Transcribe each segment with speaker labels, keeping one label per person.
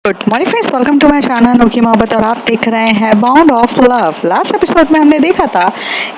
Speaker 1: Good morning friends, welcome to my channel Anokhi Mohabbat और आप देख रहे हैं bound of love. Last episode में हमने देखा था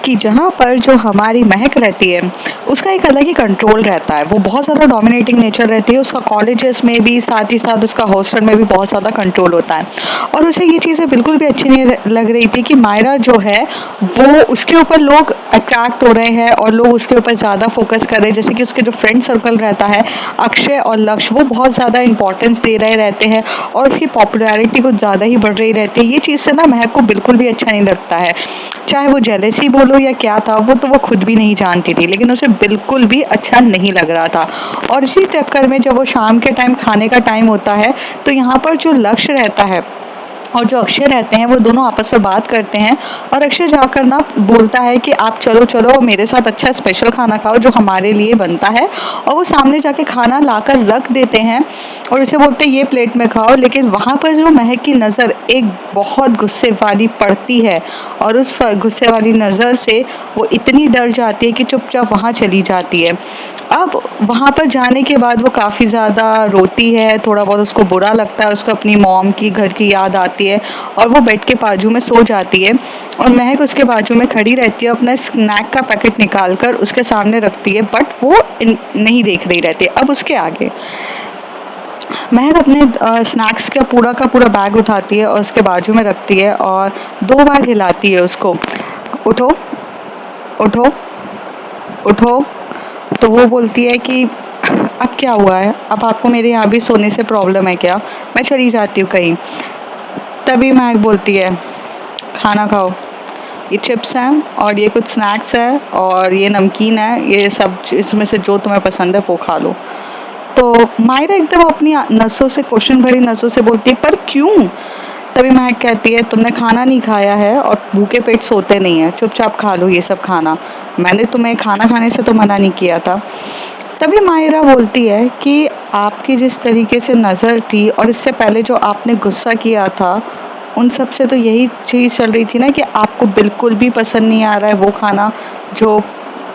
Speaker 1: कि जहाँ पर जो हमारी महक रहती है उसका एक अलग ही कंट्रोल रहता है। वो बहुत ज़्यादा डोमिनेटिंग नेचर रहती है। उसका कॉलेजेस में भी, साथ ही साथ उसका हॉस्टल में भी बहुत ज़्यादा कंट्रोल होता है और उसे ये चीज़ें बिल्कुल भी अच्छी नहीं लग रही थी कि मायरा जो है वो उसके ऊपर लोग अट्रैक्ट हो रहे हैं और लोग उसके ऊपर ज़्यादा फोकस कर रहे हैं। जैसे कि उसके जो फ्रेंड सर्कल रहता है अक्षय और लक्ष्य, वो बहुत ज़्यादा इंपॉर्टेंस दे रहे रहते हैं और उसकी पॉपुलैरिटी कुछ ज़्यादा ही बढ़ रही रहती है। ये चीज़ से ना महक को बिल्कुल भी अच्छा नहीं लगता है। चाहे वो जेलेसी बोलो या क्या था, वो तो वो खुद भी नहीं जानती थी, लेकिन उसे बिल्कुल भी अच्छा नहीं लग रहा था। और इसी चक्कर में जब वो शाम के टाइम खाने का टाइम होता है तो यहाँ पर जो लक्ष्य रहता है और जो अक्षय रहते हैं वो दोनों आपस में बात करते हैं और अक्षय जाकर ना बोलता है कि आप चलो चलो मेरे साथ अच्छा स्पेशल खाना खाओ जो हमारे लिए बनता है। और वो सामने जाके खाना लाकर रख देते हैं और उसे बोलते हैं ये प्लेट में खाओ। लेकिन वहाँ पर जो महक की नज़र एक बहुत गुस्से वाली पड़ती है और उस गुस्से वाली नज़र से वो इतनी डर जाती है कि चुपचाप वहाँ चली जाती है। अब वहाँ पर जाने के बाद वो काफ़ी ज़्यादा रोती है, थोड़ा बहुत उसको बुरा लगता है, उसको अपनी मॉम की घर की याद आती है और वो बेड के बाजू में सो जाती है। और महक उसके बाजू में खड़ी रहती है, अपना स्नैक का पैकेट निकाल कर उसके सामने रखती है, बट वो नहीं देख रही रहती। अब उसके आगे महक अपने स्नैक्स का पूरा बैग उठाती है और उसके बाजू में रखती है और 2 बार हिलाती है उसको, उठो उठो उठो। तो वो बोलती है कि अब क्या हुआ है, अब आपको मेरे यहाँ भी सोने से प्रॉब्लम है क्या, मैं चली जाती हूँ कहीं। तभी महक बोलती है खाना खाओ, ये चिप्स हैं और ये कुछ स्नैक्स है और ये नमकीन है, ये सब इसमें से जो तुम्हें पसंद है वो खा लो। तो मायरा एकदम अपनी नसों से, क्वेश्चन भरी नसों से बोलती है पर क्यों। तभी महक कहती है तुमने खाना नहीं खाया है और भूखे पेट सोते नहीं है, चुपचाप खा लो ये सब खाना, मैंने तुम्हें खाना खाने से तो मना नहीं किया था। तभी मायरा बोलती है कि आपकी जिस तरीके से नज़र थी और इससे पहले जो आपने गुस्सा किया था उन सब से तो यही चीज़ चल रही थी ना कि आपको बिल्कुल भी पसंद नहीं आ रहा है वो खाना जो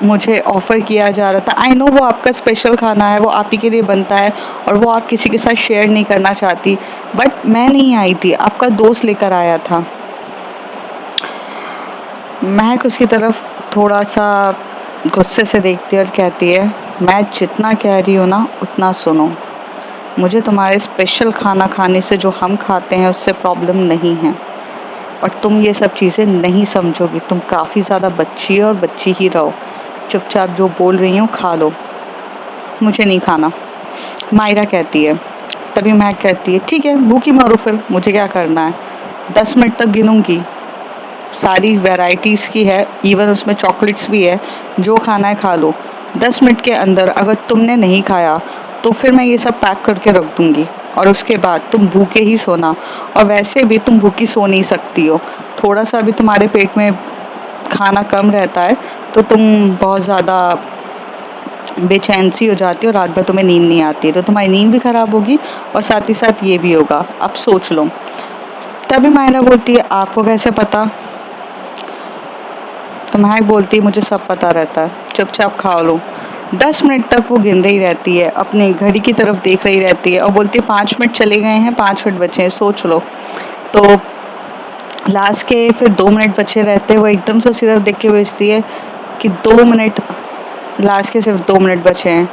Speaker 1: मुझे ऑफ़र किया जा रहा था। आई नो वो आपका स्पेशल खाना है, वो आप ही के लिए बनता है और वो आप किसी के साथ शेयर नहीं करना चाहती, बट मैं नहीं आई थी, आपका दोस्त लेकर आया था। महक उसकी तरफ थोड़ा सा गुस्से से देखती है और कहती है मैं जितना कह रही हूँ ना उतना सुनो, मुझे तुम्हारे स्पेशल खाना खाने से जो हम खाते हैं उससे प्रॉब्लम नहीं है और तुम ये सब चीज़ें नहीं समझोगी, तुम काफ़ी ज़्यादा बच्ची हो और बच्ची ही रहो, चुपचाप जो बोल रही हूँ खा लो, मुझे नहीं खाना, मायरा कहती है। तभी महक कहती है ठीक है भूखी मरो फिर, मुझे क्या करना है, 10 मिनट तक गिनूंगी, सारी वैरायटीज़ की है, इवन उसमें चॉकलेट्स भी है, जो खाना है खा लो, 10 मिनट के अंदर अगर तुमने नहीं खाया तो फिर मैं ये सब पैक करके रख दूंगी और उसके बाद तुम भूखे ही सोना। और वैसे भी तुम भूखी सो नहीं सकती हो, थोड़ा सा भी तुम्हारे पेट में खाना कम रहता है तो तुम बहुत ज़्यादा बेचैन सी हो जाती हो, रात भर तुम्हें नींद नहीं आती है, तो तुम्हारी नींद भी खराब होगी और साथ ही साथ ये भी होगा, अब सोच लो। तभी मायरा बोलती है आपको कैसे पता। तो महक बोलती है मुझे सब पता रहता है, चुपचाप खा लो। 10 मिनट तक वो गिन रही रहती है, अपनी घड़ी की तरफ देख रही रहती है और बोलती है 5 मिनट चले गए हैं, 5 मिनट बचे हैं, सोच लो। तो लास्ट के फिर 2 मिनट बचे रहते हैं, वो एकदम से उसकी तरफ देख के बेचती है कि 2 मिनट, लास्ट के सिर्फ 2 मिनट बचे हैं।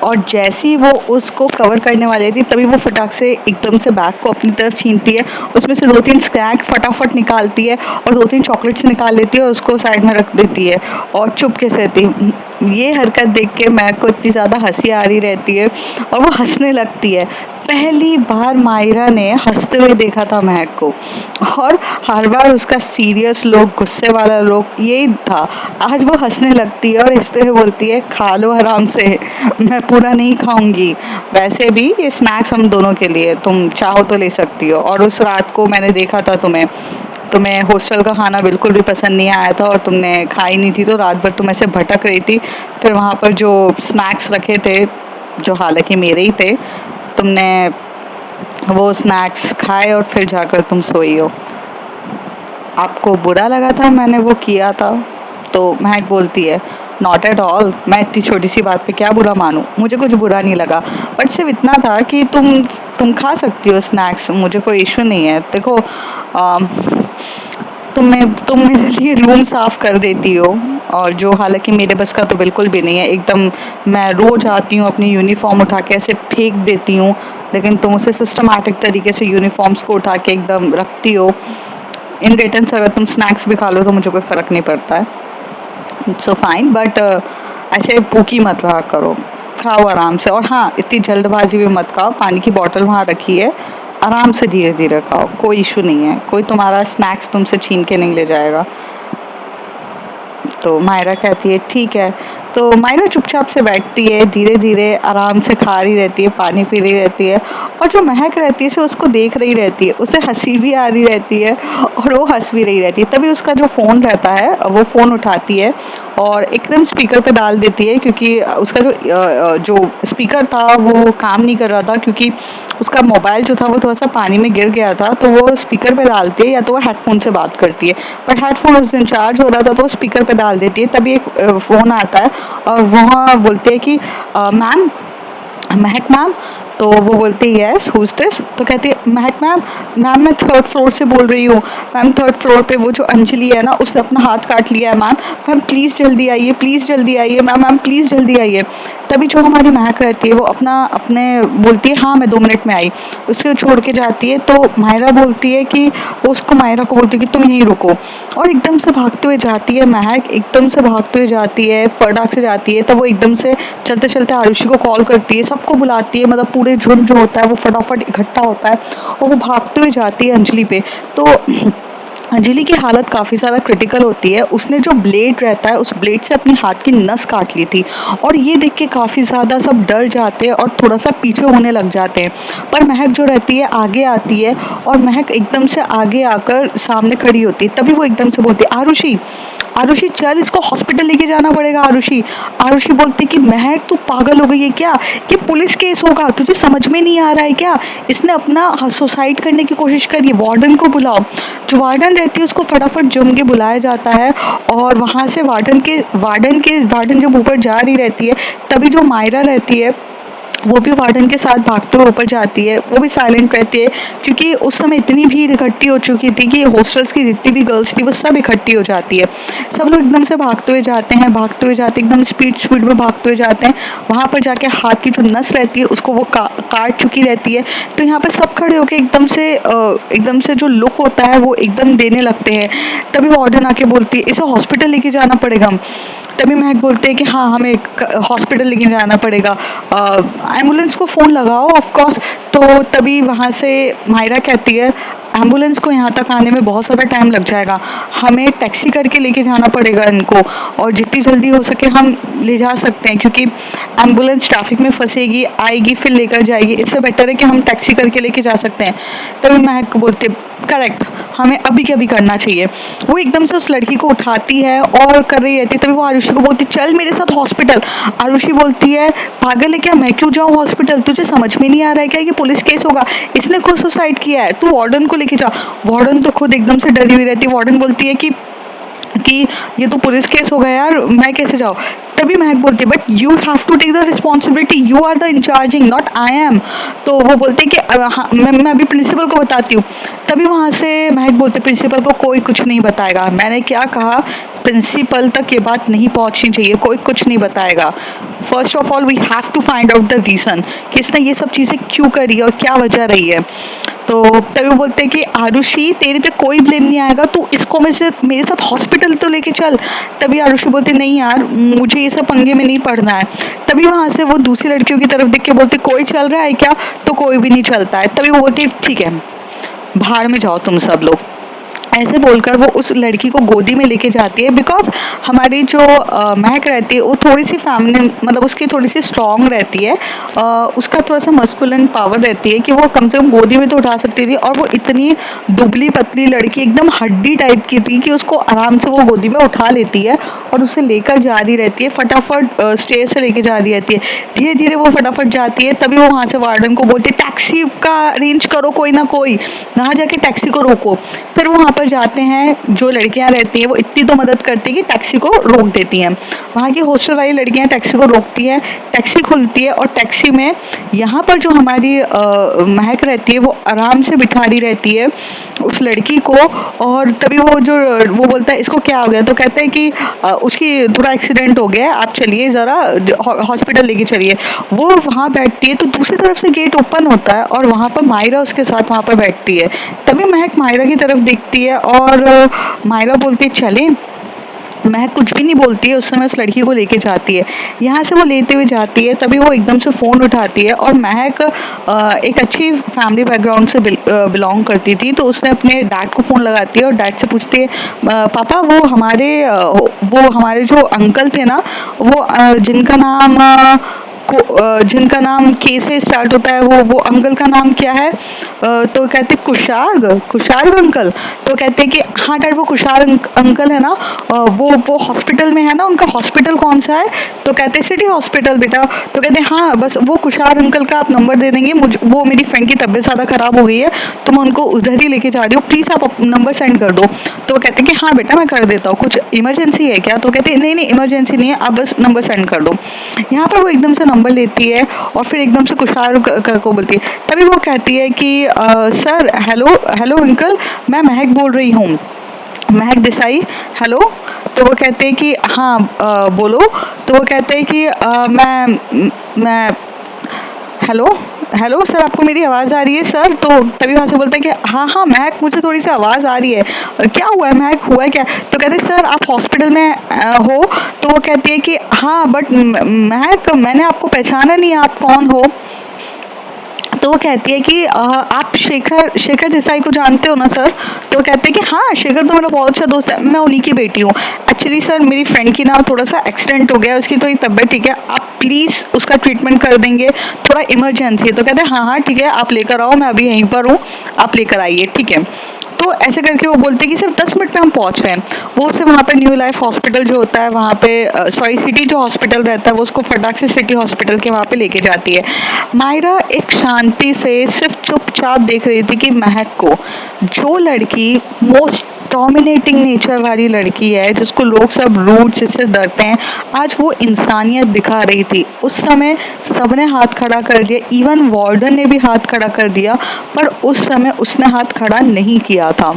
Speaker 1: और जैसे ही वो उसको कवर करने वाली थी तभी वो फटाक से एकदम से बैग को अपनी तरफ छीनती है, उसमें से 2-3 स्नैक फटाफट निकालती है और 2-3 चॉकलेट्स निकाल लेती है और उसको साइड में रख देती है और चुपके से रहती। ये हरकत देख के मैं को इतनी ज़्यादा हंसी आ रही रहती है और वो हंसने लगती है। पहली बार मायरा ने हंसते हुए देखा था महक को और हर बार उसका सीरियस लुक, गुस्से वाला लुक यही था। आज वो हंसने लगती है और हंसते हुए बोलती है खा लो आराम से, मैं पूरा नहीं खाऊंगी, वैसे भी ये स्नैक्स हम दोनों के लिए, तुम चाहो तो ले सकती हो। और उस रात को मैंने देखा था तुम्हें, तुम्हें हॉस्टल का खाना बिल्कुल भी पसंद नहीं आया था और तुमने खाई नहीं थी, तो रात भर तुम ऐसे भटक रही थी, फिर वहाँ पर जो स्नैक्स रखे थे जो हालांकि मेरे ही थे, तुमने वो स्नैक्स खाए और फिर जाकर तुम सोई हो। आपको बुरा लगा था मैंने वो किया था। तो महक बोलती है नॉट एट ऑल, मैं इतनी छोटी सी बात पे क्या बुरा मानूं, मुझे कुछ बुरा नहीं लगा। बट सिर्फ इतना था कि तुम खा सकती हो स्नैक्स, मुझे कोई इशू नहीं है। देखो तुम मेरे लिए रूम साफ कर देती हो, और जो हालांकि मेरे बस का तो बिल्कुल भी नहीं है। एकदम मैं रोज आती हूँ अपनी यूनिफॉर्म उठा के ऐसे फेंक देती हूँ, लेकिन तुम उसे सिस्टमैटिक तरीके से यूनिफॉर्म्स को उठा के एकदम रखती हो। इन रिटर्न अगर तुम स्नैक्स भी खा लो तो मुझे कोई फर्क नहीं पड़ता है। सो फाइन, बट ऐसे भूखी मत रहा करो, खाओ आराम से। और हाँ, इतनी जल्दबाजी भी मत खाओ, पानी की बोतल वहाँ रखी है, आराम से धीरे धीरे खाओ, कोई इशू नहीं है, कोई तुम्हारा स्नैक्स तुमसे छीन के नहीं ले जाएगा। तो मायरा कहती है ठीक है। तो मायरा चुपचाप से बैठती है, धीरे धीरे आराम से खा रही रहती है, पानी पी रही रहती है, और जो महक रहती है उसको देख रही रहती है, उसे हंसी भी आ रही रहती है और वो हंस भी रही रहती है। तभी उसका जो फोन रहता है वो फोन उठाती है और एकदम स्पीकर पे डाल देती है, क्योंकि उसका जो स्पीकर था वो काम नहीं कर रहा था, क्योंकि उसका मोबाइल जो था वो थोड़ा सा पानी में गिर गया था। तो वो स्पीकर पे डालती है, या तो वो हेडफोन से बात करती है, पर हेडफोन उस दिन चार्ज हो रहा था तो वो स्पीकर पे डाल देती है। तभी एक फोन आता है और वहाँ बोलते हैं कि मैम, महक मैम। तो वो बोलती है यस, हुज दिस। तो कहती है महक मैम, मैम मैं थर्ड फ्लोर से बोल रही हूँ। मैम थर्ड फ्लोर पे वो जो अंजलि है ना, उसने अपना हाथ काट लिया है मैम। मैम प्लीज़ जल्दी आइए, प्लीज़ जल्दी आइए मैम, मैम प्लीज़ जल्दी आइए। तभी जो हमारी महक रहती है वो अपने बोलती है हाँ मैं 2 मिनट में आई। उसको छोड़ के जाती है। तो मायरा बोलती है कि वो उसको मायरा को बोलती है कि तुम यहीं रुको, और एकदम से भागते हुए जाती है महक, एकदम से भागते हुए जाती है, फटाक से जाती है। तब वो एकदम से चलते चलते आरुषि को कॉल करती है, सबको बुलाती है, मतलब पूरे झुंड जो होता है वो फटाफट इकट्ठा होता है और वो भागते हुए जाती है अंजलि पे। तो अंजलि की हालत काफ़ी ज़्यादा क्रिटिकल होती है। उसने जो ब्लेड रहता है उस ब्लेड से अपनी हाथ की नस काट ली थी, और ये देख के काफ़ी ज़्यादा सब डर जाते हैं और थोड़ा सा पीछे होने लग जाते हैं। पर महक जो रहती है आगे आती है, और महक एकदम से आगे आकर सामने खड़ी होती है। तभी वो एकदम से बोलती है आरुषि, आरुषि चल, इसको हॉस्पिटल लेके जाना पड़ेगा आरुषि। आरुषि बोलती कि महक तू पागल हो गई है क्या, ये पुलिस केस होगा, तुझे समझ में नहीं आ रहा है क्या, इसने अपना सुसाइड करने की कोशिश करी, वार्डन को बुलाओ। जो वार्डन रहती है उसको फटाफट जम के बुलाया जाता है, और वहां से वार्डन जब ऊपर जा रही रहती है, तभी जो मायरा रहती है वो भी वार्डन के साथ भागते हुए ऊपर जाती है। वो भी साइलेंट रहती है, क्योंकि उस समय इतनी भीड़ इकट्ठी हो चुकी थी कि हॉस्टल्स की जितनी भी गर्ल्स थी वो सब इकट्ठी हो जाती है। सब लोग एकदम से भागते हुए जाते हैं, भागते हुए जाते एकदम स्पीड में भागते हुए जाते हैं। वहाँ पर जाके हाथ की जो नस रहती है उसको वो काट चुकी रहती है। तो यहाँ पर सब खड़े होकर एकदम से जो लुक होता है वो एकदम देने लगते हैं। तभी वार्डन आके बोलती है इसे हॉस्पिटल लेके जाना पड़ेगा। तभी महक बोलते हैं कि हाँ हमें हॉस्पिटल लेके जाना पड़ेगा, एम्बुलेंस को फ़ोन लगाओ ऑफ कोर्स। तो तभी वहाँ से मायरा कहती है एम्बुलेंस को यहाँ तक आने में बहुत ज़्यादा टाइम लग जाएगा, हमें टैक्सी करके लेके जाना पड़ेगा इनको, और जितनी जल्दी हो सके हम ले जा सकते हैं, क्योंकि एम्बुलेंस ट्रैफिक में फंसेगी, आएगी फिर लेकर जाएगी, इससे बेटर है कि हम टैक्सी करके लेके जा सकते हैं। तभी महक बोलते करेक्ट, हमें अभी के अभी करना चाहिए। वो एकदम से उस लड़की को उठाती है और कर रही रहती है। तभी वो आरुषि को बोलती चल मेरे साथ हॉस्पिटल। आरुषि बोलती है पागल है क्या, मैं क्यों जाऊँ हॉस्पिटल, तुझे समझ में नहीं आ रहा है क्या, ये पुलिस केस होगा, इसने खुद सुसाइड किया है, तू वार्डन को लेके जा। वार्डन तो खुद एकदम से डरी हुई रहती है। वार्डन बोलती है कि ये तो पुलिस केस होगा यार, मैं कैसे जाऊँ। तभी महक बोलती है but you have to take the responsibility, you are the incharging not I am. तो वो बोलते हैं कि हाँ, मैं अभी प्रिंसिपल को बताती हूँ। तभी वहाँ से महक बोलते प्रिंसिपल को कोई कुछ नहीं बताएगा। मैंने क्या कहा, प्रिंसिपल तक ये बात नहीं पहुँचनी चाहिए, कोई कुछ नहीं बताएगा। First of all we have to find out the reason कि इसने ये सब चीज़ें क्यों करी और क्या वजह रही है। तो तभी वो बोलते हैं कि आरुषि तेरे पे कोई ब्लेम नहीं आएगा, तू इसको मेरे साथ हॉस्पिटल तो लेके चल। तभी आरुषि बोलते नहीं यार, मुझे ये सब पंगे में नहीं पड़ना है। तभी वहाँ से वो दूसरी लड़कियों की तरफ देख के बोलते कोई चल रहा है क्या, तो कोई भी नहीं चलता है। तभी वो बोलती ठीक है भाड़ में जाओ तुम सब लोग। ऐसे बोलकर वो उस लड़की को गोदी में लेके जाती है, बिकॉज हमारी जो महक रहती है वो थोड़ी सी फैमिली, मतलब उसकी थोड़ी सी स्ट्रांग रहती है, उसका थोड़ा सा मस्कुलिन पावर रहती है कि वो कम से कम गोदी में तो उठा सकती थी। और वो इतनी दुबली पतली लड़की एकदम हड्डी टाइप की थी कि उसको आराम से वो गोदी में उठा लेती है और उसे लेकर जा रही रहती है, फटाफट स्टेज से लेके जा रही रहती है। धीरे धीरे वो फटाफट जाती है। तभी वो वहाँ से वार्डन को बोलती है टैक्सी का अरेंज करो कोई ना कोई, वहाँ जाके टैक्सी को रोको। फिर वो वहाँ पर जाते हैं जो लड़कियां रहती हैं वो इतनी तो मदद करती है कि टैक्सी को रोक देती हैं। वहाँ की हॉस्टल वाली लड़कियां टैक्सी को रोकती है, टैक्सी खुलती है और टैक्सी में यहाँ पर जो हमारी महक रहती है वो आराम से बिठा रही रहती है उस लड़की को। और तभी वो बोलता है इसको क्या हो गया, तो कहते हैं कि उसकी थोड़ा एक्सीडेंट हो गया है, आप चलिए ज़रा हॉस्पिटल लेके चलिए। वो वहाँ बैठती है तो दूसरी तरफ से गेट ओपन होता है और वहाँ पर मायरा उसके साथ वहाँ पर बैठती है। तभी महक मायरा की तरफ देखती है और मायरा बोलती है चलें। महक कुछ भी नहीं बोलती है, उस समय उस लड़की को लेके जाती है। यहाँ से वो लेते हुए जाती है, तभी वो एकदम से फ़ोन उठाती है और महक एक अच्छी फैमिली बैकग्राउंड से बिलोंग करती थी, तो उसने अपने डैड को फ़ोन लगाती है और डैड से पूछती है पापा वो हमारे जो अंकल थे ना, वो जिनका नाम के से स्टार्ट होता है, वो अंकल का नाम क्या है? तो कहते कुशार्ग अंकल। तो कहते हैं कि हाँ डैड वो अंकल है ना, वो हॉस्पिटल में है ना, उनका हॉस्पिटल कौन सा है? तो कहते हैं सिटी हॉस्पिटल बेटा। तो कहते हैं हाँ बस वो कुशार अंकल का आप नंबर दे देंगे, वो मेरी फ्रेंड की तबीयत ज़्यादा खराब हो गई है तो मैं उनको उधर ही लेके जा रही हूँ, प्लीज़ आप नंबर सेंड कर दो। तो कहते हैं कि हाँ बेटा मैं कर देता हूँ, कुछ इमरजेंसी है क्या? तो कहते हैं नहीं इमरजेंसी नहीं है, आप बस नंबर सेंड कर दो। यहाँ पर वो एकदम से नंबर लेती है और फिर एकदम से कुशार को बोलती है। तभी वो कहती है कि सर हेलो अंकल, मैं महक बोल रही हूँ, महक देसाई। हेलो। तो वो कहते हैं कि हाँ बोलो। तो वो कहते हैं कि मैं हेलो हेलो सर, आपको मेरी आवाज़ आ रही है सर? तो तभी वहाँ से बोलते हैं कि हाँ महक मुझे थोड़ी सी आवाज़ आ रही है, क्या हुआ है महक, हुआ है क्या? तो कहते हैं सर आप हॉस्पिटल में हो? तो वो कहती है कि हाँ बट महक मैंने आपको पहचाना नहीं, आप कौन हो? तो वो कहती है कि आप शेखर देसाई को जानते हो ना सर? तो वो कहते हैं कि हाँ शेखर तो मेरा बहुत अच्छा दोस्त है, मैं उन्हीं की बेटी हूँ। एक्चुअली सर मेरी फ्रेंड की ना थोड़ा सा एक्सीडेंट हो गया, उसकी थोड़ी तबीयत ठीक है, आप प्लीज़ उसका ट्रीटमेंट कर देंगे, थोड़ा इमरजेंसी है। तो कहते हैं हाँ ठीक है आप लेकर आओ, मैं अभी यहीं पर हूँ, आप लेकर आइए, ठीक है। तो ऐसे करके वो बोलते हैं कि सिर्फ 10 मिनट में हम पहुंच रहे हैं। वो उसे वहाँ पे न्यू लाइफ हॉस्पिटल जो होता है वहाँ पे सॉरी सिटी जो हॉस्पिटल रहता है वो उसको फटाक से सिटी हॉस्पिटल के वहाँ पे लेके जाती है। मायरा एक शांति से सिर्फ चुपचाप देख रही थी कि महक को, जो लड़की मोस्ट डोमिनेटिंग नेचर वाली लड़की है जिसको लोग सब रूट से डरते हैं, आज वो इंसानियत दिखा रही थी। उस समय सबने हाथ खड़ा कर दिया, इवन वार्डन ने भी हाथ खड़ा कर दिया, पर उस समय उसने हाथ खड़ा नहीं किया था।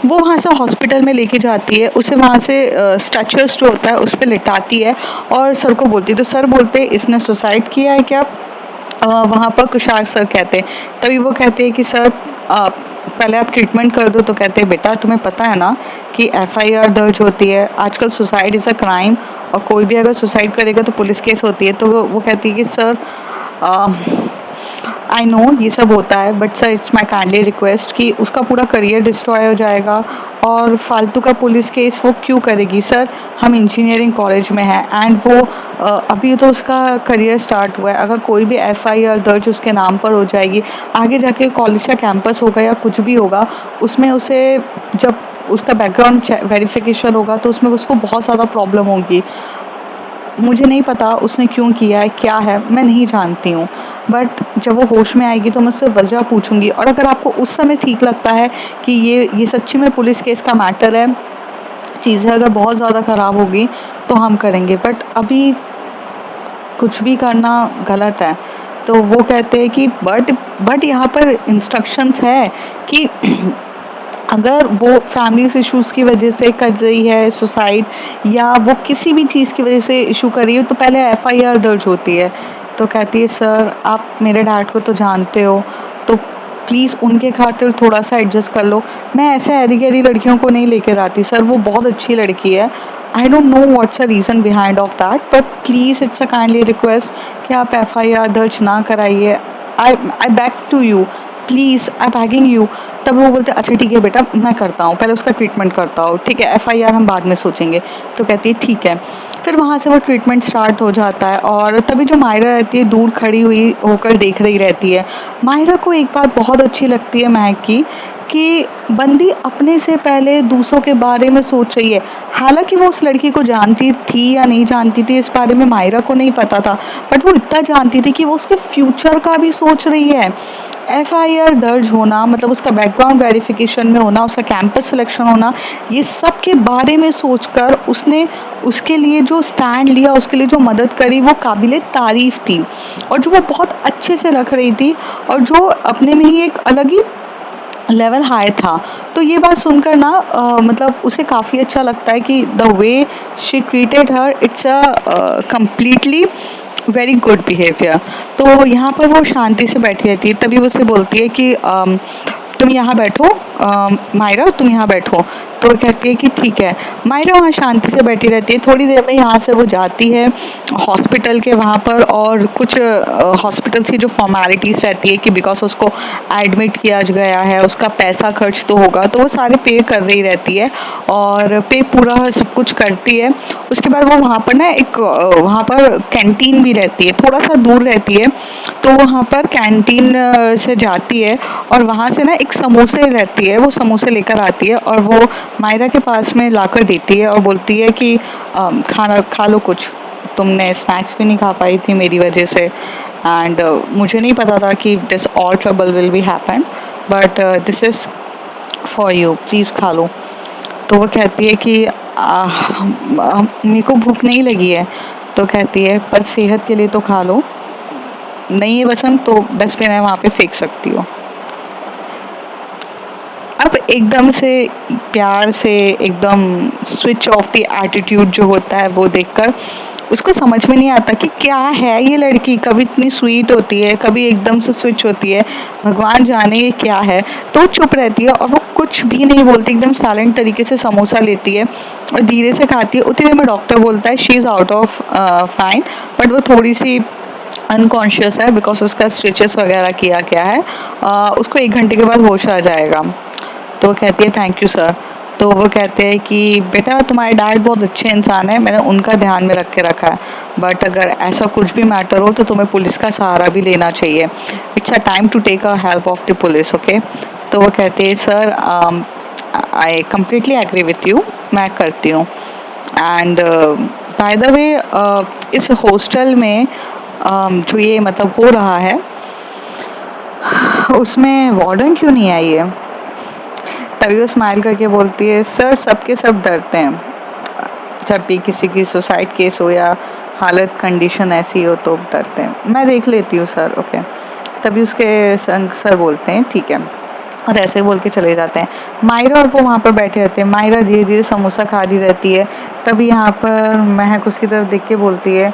Speaker 1: वो वहाँ से हॉस्पिटल में लेके जाती है, उसे वहाँ से स्ट्रेचर्स जो होता है उस पर लिटाती है और सर को बोलती है। तो सर बोलते इसने सुसाइड किया है क्या? वहाँ पर कुशार सर कहते हैं। तभी वो कहते हैं कि सर पहले आप ट्रीटमेंट कर दो। तो कहते हैं बेटा तुम्हें पता है ना कि एफआईआर दर्ज होती है, आजकल सुसाइड इज़ अ क्राइम और कोई भी अगर सुसाइड करेगा तो पुलिस केस होती है। तो वो कहती है कि सर आई नो ये सब होता है but sir it's my kindly request कि उसका पूरा करियर डिस्ट्रॉय हो जाएगा और फालतू का पुलिस केस वो क्यों करेगी सर, हम इंजीनियरिंग कॉलेज में हैं एंड वो अभी तो उसका करियर स्टार्ट हुआ है, अगर कोई भी एफआईआर दर्ज उसके नाम पर हो जाएगी, आगे जाके कॉलेज का कैंपस होगा या कुछ भी होगा, उसमें उसे जब उसका बैकग्राउंड वेरिफिकेशन होगा तो उसमें उसको बहुत ज़्यादा प्रॉब्लम होगी। मुझे नहीं पता उसने क्यों किया है, क्या है, मैं नहीं जानती हूँ, बट जब वो होश में आएगी तो मैं उससे वजह पूछूंगी और अगर आपको उस समय ठीक लगता है कि ये सच्ची में पुलिस केस का मैटर है, चीज़ें अगर बहुत ज़्यादा ख़राब होगी तो हम करेंगे, बट अभी कुछ भी करना गलत है। तो वो कहते हैं कि बट यहाँ पर इंस्ट्रक्शंस है कि अगर वो फैमिली इश्यूज़ की वजह से कर रही है सुसाइड या वो किसी भी चीज़ की वजह से इशू कर रही है तो पहले एफआईआर दर्ज होती है। तो कहती है सर आप मेरे डैड को तो जानते हो, तो प्लीज़ उनके खातिर थोड़ा सा एडजस्ट कर लो। मैं ऐसे ऐरी गैरी लड़कियों को नहीं लेकर आती सर, वो बहुत अच्छी लड़की है, I don't know what's a reason behind of that, but please it's a kindly request कि आप एफआईआर दर्ज ना कराइए। I beg to you, please I begging you. तब वो बोलते अच्छा ठीक है बेटा मैं करता हूँ, पहले उसका ट्रीटमेंट करता हूँ, ठीक है एफआईआर हम बाद में सोचेंगे। तो कहती है ठीक है। फिर वहाँ से वो ट्रीटमेंट स्टार्ट हो जाता है और तभी जो मायरा रहती है दूर खड़ी हुई होकर देख रही रहती है। मायरा को एक बात बहुत अच्छी लगती है महक की कि बंदी अपने से पहले दूसरों के बारे में सोच रही है। हालांकि वो उस लड़की को जानती थी या नहीं जानती थी इस बारे में मायरा को नहीं पता था, बट वो इतना जानती थी कि वो उसके फ्यूचर का भी सोच रही है। एफआईआर दर्ज होना, मतलब उसका बैकग्राउंड वेरिफिकेशन में होना, उसका कैंपस सिलेक्शन होना, ये सब के बारे में सोचकर उसने उसके लिए जो स्टैंड लिया, उसके लिए जो मदद करी, वो काबिले तारीफ थी और जो वो बहुत अच्छे से रख रही थी और जो अपने में ही एक अलग ही लेवल हाई था। तो ये बात सुनकर ना मतलब उसे काफ़ी अच्छा लगता है कि the way she treated her, it's a completely very good behaviour. तो यहाँ पर वो शांति से बैठी रहती है, तभी वो उससे बोलती है कि तुम यहाँ बैठो, मायरा तुम यहाँ बैठो। तो वो कहती है कि ठीक है। मायरा वहाँ शांति से बैठी रहती है। थोड़ी देर में यहाँ से वो जाती है हॉस्पिटल के वहाँ पर, और कुछ हॉस्पिटल की जो फॉर्मेलिटीज रहती है कि बिकॉज उसको एडमिट किया गया है, उसका पैसा खर्च तो होगा, तो वो सारे पे कर रही रहती है और पे पूरा सब कुछ करती है। उसके बाद वो वहाँ पर ना एक वहाँ पर कैंटीन भी रहती है, थोड़ा सा दूर रहती है। तो वहाँ पर कैंटीन से जाती है और वहाँ से ना एक समोसे रहती है, वो समोसे लेकर आती है और वो मायरा के पास में लाकर देती है और बोलती है कि खाना खा लो कुछ, तुमने स्नैक्स भी नहीं खा पाई थी मेरी वजह से, एंड मुझे नहीं पता था कि this all trouble will be happen, but this is for you, please खा लो। तो वो कहती है कि मेरे को भूख नहीं लगी है। तो कहती है पर सेहत के लिए तो खा लो, नहीं है पसंद तो डस्टबिन है वहाँ पे फेंक सकती हो। अब एकदम से प्यार से एकदम स्विच ऑफ द एटीट्यूड जो होता है वो देखकर उसको समझ में नहीं आता कि क्या है ये लड़की, कभी इतनी स्वीट होती है, कभी एकदम से स्विच होती है, भगवान जाने ये क्या है। तो वो चुप रहती है और वो कुछ भी नहीं बोलती, एकदम साइलेंट तरीके से समोसा लेती है और धीरे से खाती है। उतनी देर में डॉक्टर बोलता है she is out of fine, but वो थोड़ी सी अनकॉन्शियस है बिकॉज उसका स्टिचेस वगैरह किया गया है। उसको 1 घंटे के बाद होश आ जाएगा। तो वो कहती है थैंक यू सर। तो वो कहते हैं कि बेटा तुम्हारे डैड बहुत अच्छे इंसान है, मैंने उनका ध्यान में रख के रखा है, बट अगर ऐसा कुछ भी मैटर हो तो तुम्हें पुलिस का सहारा भी लेना चाहिए। It's a time to take a help of the police, okay. तो वो कहते हैं sir I completely agree with you, मैं करती हूँ। एंड बाय द वे इस हॉस्टल में जो ये मतलब हो रहा है उसमें वार्डन क्यों नहीं आई है। तभी वो स्माइल करके बोलती है सर सबके सब डरते हैं, जब भी किसी की सुसाइड केस हो या हालत कंडीशन ऐसी हो तो डरते हैं, मैं देख लेती हूँ सर, ओके। तभी उसके सर बोलते हैं ठीक है, और ऐसे बोल के चले जाते हैं। मायरा और वो वहाँ पर बैठे रहते हैं। मायरा धीरे धीरे समोसा खा रही रहती है। तभी यहाँ पर महक उसकी तरफ देख के बोलती है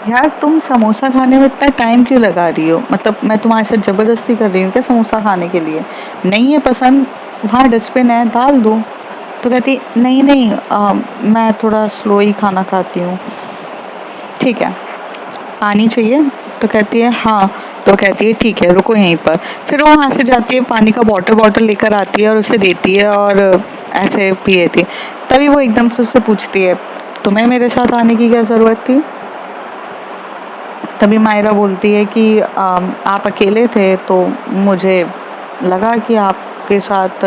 Speaker 1: यार तुम समोसा खाने में इतना टाइम क्यों लगा रही हो, मतलब मैं तुम्हारे साथ जबरदस्ती कर रही हूँ क्या समोसा खाने के लिए, नहीं है पसंद वहाँ डस्टबिन है डाल दो। तो कहती नहीं नहीं मैं थोड़ा स्लो ही खाना खाती हूँ, ठीक है। पानी चाहिए। तो कहती है हाँ। तो कहती है ठीक है रुको यहीं पर। फिर वो वहाँ से जाती है, पानी का बॉटल लेकर आती है और उसे देती है और ऐसे पी लेती है। तभी वो एकदम से उससे पूछती है तुम्हें मेरे साथ आने की क्या ज़रूरत थी। तभी मायरा बोलती है कि आप अकेले थे तो मुझे लगा कि आपके साथ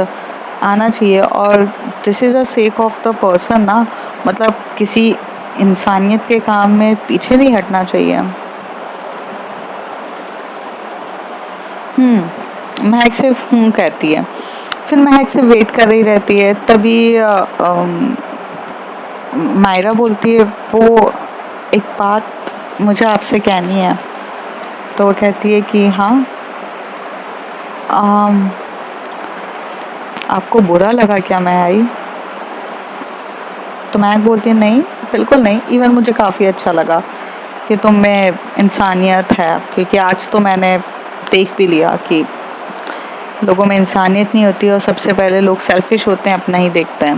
Speaker 1: आना चाहिए, और this is a sake of the person ना, मतलब किसी इंसानियत के काम में पीछे नहीं हटना चाहिए। महक सिर्फ कहती है। फिर महक से वेट कर रही रहती है। तभी मायरा बोलती है वो एक बात मुझे आपसे कहनी है। तो वो कहती है कि हाँ आपको बुरा लगा क्या मैं आई। तो महक बोलती है नहीं बिल्कुल नहीं, इवन मुझे काफ़ी अच्छा लगा कि तुम में इंसानियत है, क्योंकि आज तो मैंने देख भी लिया कि लोगों में इंसानियत नहीं होती और सबसे पहले लोग सेल्फिश होते हैं, अपना ही देखते हैं।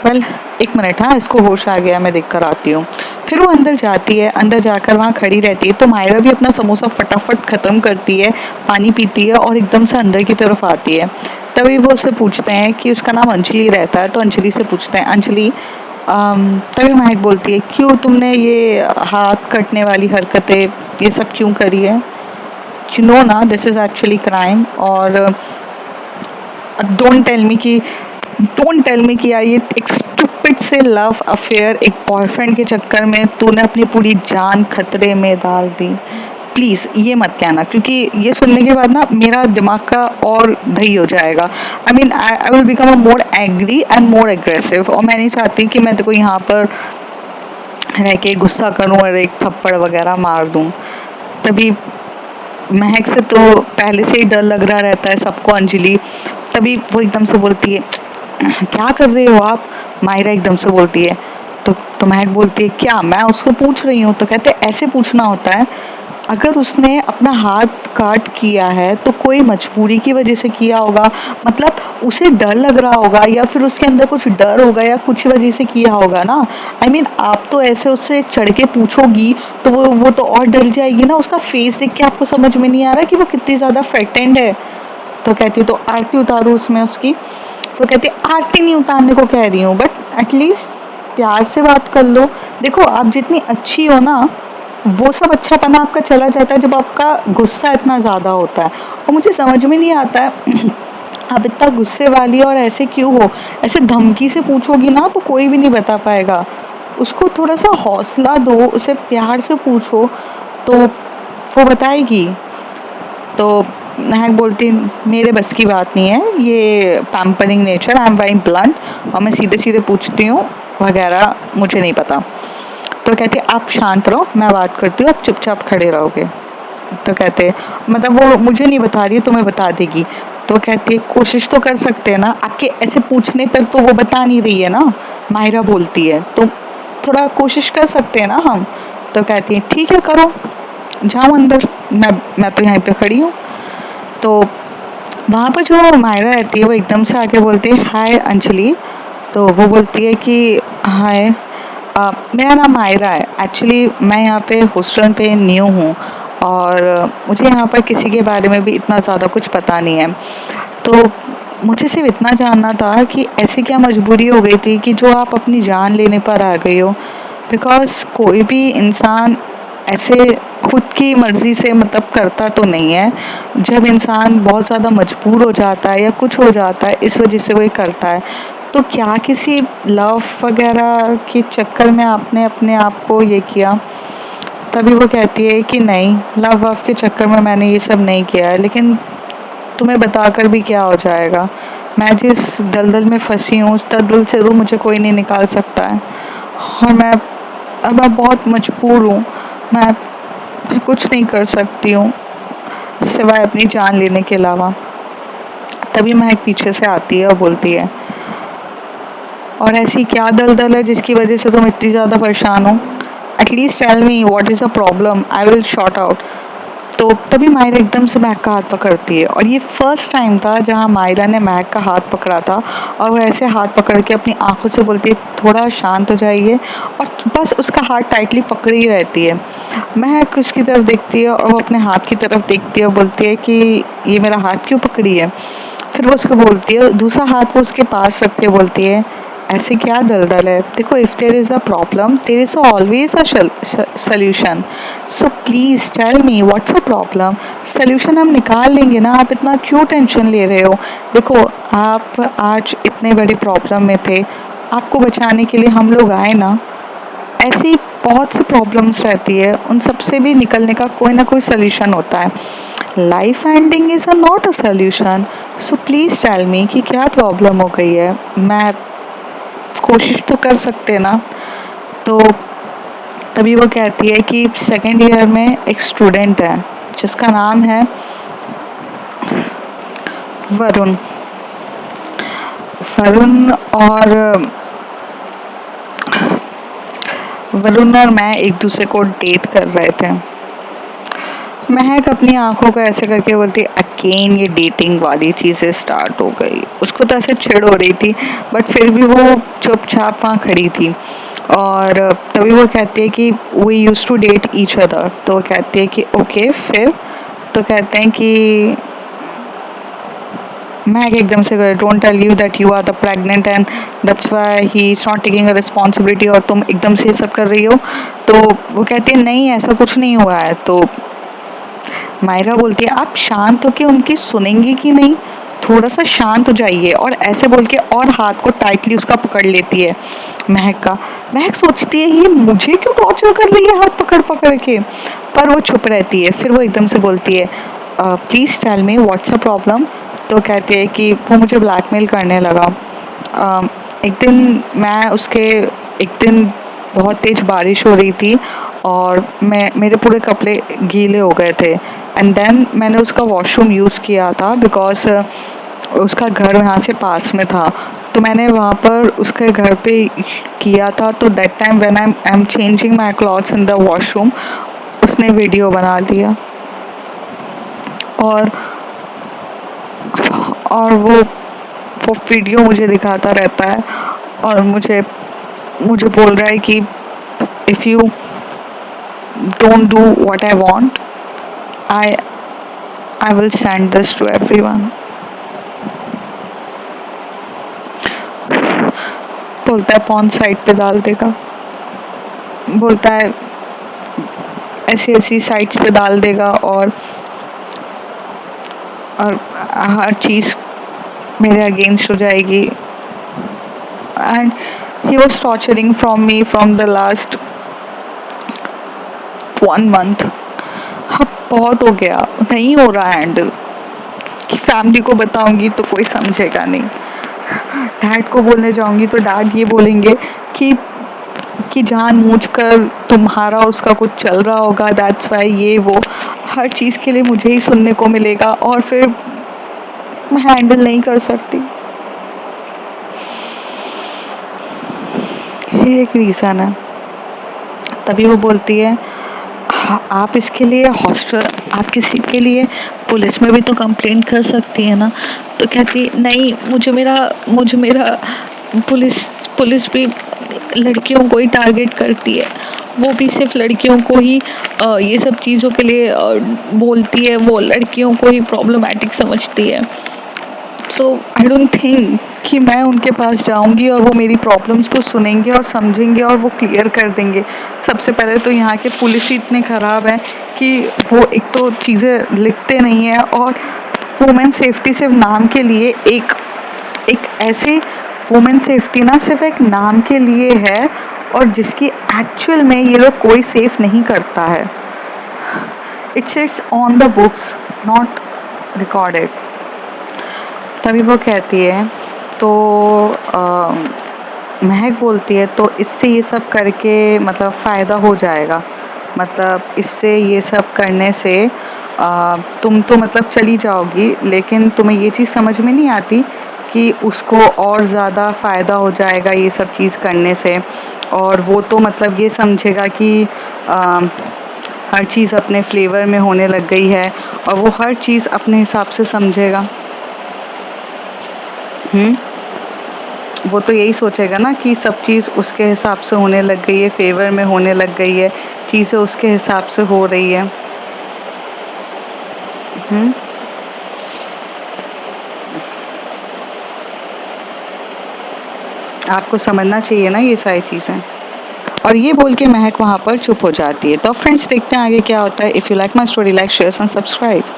Speaker 1: वेल 1 मिनट, हाँ इसको होश आ गया, मैं देख कर आती हूँ। फिर वो अंदर जाती है, अंदर जाकर वहाँ खड़ी रहती है। तो मायरा भी अपना समोसा फटाफट ख़त्म करती है, पानी पीती है और एकदम से अंदर की तरफ आती है। तभी वो उससे पूछते हैं कि उसका नाम अंजलि रहता है। तो अंजलि से पूछते हैं अंजलि तभी महक बोलती है क्यों तुमने ये हाथ कटने वाली हरकतें ये सब क्यों करी है, यू नो ना दिस इज़ एक्चुअली क्राइम, और डोंट टेल मी कि यार ये एक स्टूपिड से लव अफेयर एक बॉयफ्रेंड के चक्कर में तूने अपनी पूरी जान खतरे में डाल दी। प्लीज ये मत कहना, क्योंकि ये सुनने के बाद ना मेरा दिमाग का और दही हो जाएगा। I will become a more angry and more aggressive, और मैं नहीं चाहती कि मैं तेको यहाँ पर रह के गुस्सा करूं और एक थप्पड़ वगैरह मार दूं। तभी महक से तो पहले से ही डर लग रहा रहता है सबको, अंजलि। तभी वो एकदम से बोलती है, क्या कर रहे हो आप? मायरा एकदम से बोलती है। तो महक बोलती है, क्या? मैं उसको पूछ रही हूँ। तो कहते ऐसे पूछना होता है, अगर उसने अपना हाथ काट किया है तो कोई मजबूरी की वजह से किया होगा, मतलब उसे डर लग रहा होगा या फिर उसके अंदर कुछ डर होगा या कुछ वजह से किया होगा ना। आप तो ऐसे उससे चढ़ के पूछोगी तो वो तो और डर जाएगी ना। उसका फेस देख के आपको समझ में नहीं आ रहा कि वो कितनी ज्यादा फ्रेटेंड है। तो कहती तो आरती उतारू उसमें उसकी। तो कहती आरती नहीं उतारने को कह रही हूँ, बट एटलीस्ट प्यार से बात कर लो। देखो आप जितनी अच्छी हो ना, वो सब अच्छापना आपका चला जाता है जब आपका गुस्सा इतना ज्यादा होता है। और मुझे समझ में नहीं आता है आप इतना गुस्से वाली और ऐसे क्यों हो? ऐसे धमकी से पूछोगी ना तो कोई भी नहीं बता पाएगा। उसको थोड़ा सा हौसला दो, उसे प्यार से पूछो तो वो बताएगी। तो महक बोलती, मेरे बस की बात नहीं है, ये pampering nature, I am very blunt और मैं सीधे सीधे पूछती हूँ वगैरह, मुझे नहीं पता। तो कहते आप शांत रहो, मैं बात करती हूँ, आप चुपचाप खड़े रहोगे। तो कहते मतलब वो मुझे नहीं बता रही है, तुम्हें बता देगी। तो कहती कोशिश तो कर सकते हैं ना, आपके ऐसे पूछने पर तो वो बता नहीं रही है ना। मायरा बोलती है, तो थोड़ा कोशिश कर सकते हैं ना हम। तो कहती है ठीक है करो, जाओ अंदर, मैं तो यहाँ पे खड़ी हूँ। तो वहाँ पर जो मायरा रहती है वो एकदम से आके बोलती है, हाय अंजलि। तो वो बोलती है कि हाय, मेरा नाम मायरा है। एक्चुअली मैं यहाँ पे हॉस्टल पे न्यू हूँ और मुझे यहाँ पर किसी के बारे में भी इतना ज़्यादा कुछ पता नहीं है। तो मुझे सिर्फ इतना जानना था कि ऐसी क्या मजबूरी हो गई थी कि जो आप अपनी जान लेने पर आ गई हो। बिकॉज कोई भी इंसान ऐसे खुद की मर्जी से मतलब करता तो नहीं है। जब इंसान बहुत ज़्यादा मजबूर हो जाता है या कुछ हो जाता है इस वजह से वो करता है। तो क्या किसी लव वगैरह के चक्कर में आपने अपने आप को ये किया? तभी वो कहती है कि नहीं, लव वव के चक्कर में मैंने ये सब नहीं किया है, लेकिन तुम्हें बताकर भी क्या हो जाएगा। मैं जिस दलदल में फंसी हूँ उस दलदल से तो मुझे कोई नहीं निकाल सकता है। और मैं बहुत मजबूर हूँ। मैं कुछ नहीं कर सकती हूँ सिवाय अपनी जान लेने के अलावा। तभी महक पीछे से आती है और बोलती है, और ऐसी क्या दलदल है जिसकी वजह से तुम इतनी ज़्यादा परेशान हो? At least tell me what is a problem, I will sort out. तो तभी मायरा एकदम से महक का हाथ पकड़ती है, और ये फर्स्ट टाइम था जहाँ मायरा ने महक का हाथ पकड़ा था। और वो ऐसे हाथ पकड़ के अपनी आंखों से बोलती है, थोड़ा शांत हो जाइए, और बस उसका हाथ टाइटली पकड़ी ही रहती है। महक उसकी तरफ देखती है और वो अपने हाथ की तरफ देखती है और बोलती है कि ये मेरा हाथ क्यों पकड़ी है? फिर वो उसको बोलती है, दूसरा हाथ वो उसके पास रख के बोलती है, ऐसे क्या दलदल है? देखो, if there is a problem there is always a solution, so please tell me what's a problem. Solution हम निकाल लेंगे ना, आप इतना क्यों टेंशन ले रहे हो? देखो, आप आज इतने बड़े प्रॉब्लम में थे, आपको बचाने के लिए हम लोग आए ना। ऐसी बहुत सी प्रॉब्लम्स रहती है, उन सब से भी निकलने का कोई ना कोई सोल्यूशन होता है। Life ending is a not a solution, so please tell me कि क्या प्रॉब्लम हो गई है। मैं कोशिश तो कर सकते ना। तो तभी वो कहती है कि सेकेंड ईयर में एक स्टूडेंट है जिसका नाम है वरुण। वरुण और वरुण और मैं एक दूसरे को डेट कर रहे थे। महक अपनी आंखों को ऐसे करके बोलती, अगेन ये डेटिंग वाली चीजें स्टार्ट हो गई। उसको तो ऐसे चिढ़ हो रही थी, बट फिर भी वो चुपचाप वहाँ खड़ी थी। और तभी वो कहती है कि we use to date each other. तो वो कहती है कि ओके फिर। तो कहते हैं कि महक एकदम से, don't tell you that you are the pregnant and that's why he is not taking a responsibility, और तुम एकदम से ये सब कर रही हो। तो वो कहती है नहीं, ऐसा कुछ नहीं हुआ है। तो मायरा बोलती है, आप शांत होके उनकी सुनेंगी कि नहीं? थोड़ा सा शांत हो जाइए, और ऐसे बोल के और हाथ को टाइटली उसका पकड़ लेती है महक का। महक सोचती है ये मुझे क्यों टॉर्चर कर रही है हाथ पकड़ पकड़ के, पर वो चुप रहती है। फिर वो एकदम से बोलती है please tell me what's a problem. तो कहते हैं कि वो मुझे ब्लैकमेल करने लगा। एक दिन मैं उसके एक दिन बहुत तेज बारिश हो रही थी और मेरे पूरे कपड़े गीले हो गए थे, एंड देन मैंने उसका वॉशरूम यूज़ किया था बिकॉज उसका घर वहाँ से पास में था। तो मैंने वहाँ पर उसके घर पे किया था। तो that time when I am changing my clothes in the washroom, उसने वीडियो बना लिया और वो वीडियो मुझे दिखाता रहता है और मुझे मुझे बोल रहा है कि if you don't do what I want, I I will send this to everyone. बोलता है पॉन साइट पे डाल देगा, बोलता है ऐसी ऐसी साइट्स पे डाल देगा और हर चीज़ मेरे अगेंस्ट हो जाएगी। And he was torturing from me from the last 1 month। अब बहुत हो गया, नहीं हो रहा हैंडल, कि फैमिली को बताऊंगी तो कोई समझेगा नहीं, डैड को बोलने जाऊंगी तो डैड ये बोलेंगे कि जानबूझकर तुम्हारा उसका कुछ चल रहा होगा, दैट्स वाई ये वो, हर चीज़ के लिए मुझे ही सुनने को मिलेगा और फिर मैं हैंडल नहीं कर सकती। ये एक रीज़न है। तभी वो बोलती है आप इसके लिए हॉस्टल, आप किसी के लिए पुलिस में भी तो कंप्लेंट कर सकती है ना। तो कहती नहीं, मुझे मेरा पुलिस भी लड़कियों को ही टारगेट करती है, वो भी सिर्फ लड़कियों को ही ये सब चीज़ों के लिए बोलती है, वो लड़कियों को ही प्रॉब्लमैटिक समझती है। सो आई डोंट थिंक कि मैं उनके पास जाऊंगी और वो मेरी प्रॉब्लम्स को सुनेंगे और समझेंगे और वो क्लियर कर देंगे। सबसे पहले तो यहाँ के पुलिस ही इतने ख़राब हैं कि वो एक तो चीज़ें लिखते नहीं हैं, और वुमेन सेफ्टी सिर्फ नाम के लिए एक ऐसे वुमेन सेफ्टी ना सिर्फ एक नाम के लिए है, और जिसकी एक्चुअल में ये लोग कोई सेफ नहीं करता है। It's on the books, not recorded. तभी वो कहती है तो महक बोलती है तो इससे ये सब करके मतलब फ़ायदा हो जाएगा, मतलब इससे ये सब करने से तुम तो मतलब चली जाओगी, लेकिन तुम्हें ये चीज़ समझ में नहीं आती कि उसको और ज़्यादा फ़ायदा हो जाएगा ये सब चीज़ करने से, और वो तो मतलब ये समझेगा कि हर चीज़ अपने फ्लेवर में होने लग गई है और वो हर चीज़ अपने हिसाब से समझेगा। वो तो यही सोचेगा ना कि सब चीज़ उसके हिसाब से होने लग गई है, फेवर में होने लग गई है, चीज़ें उसके हिसाब से हो रही है। आपको समझना चाहिए ना ये सारी चीज़ें। और ये बोल के महक वहाँ पर चुप हो जाती है। तो फ्रेंड्स देखते हैं आगे क्या होता है। If you like my story, like share and subscribe.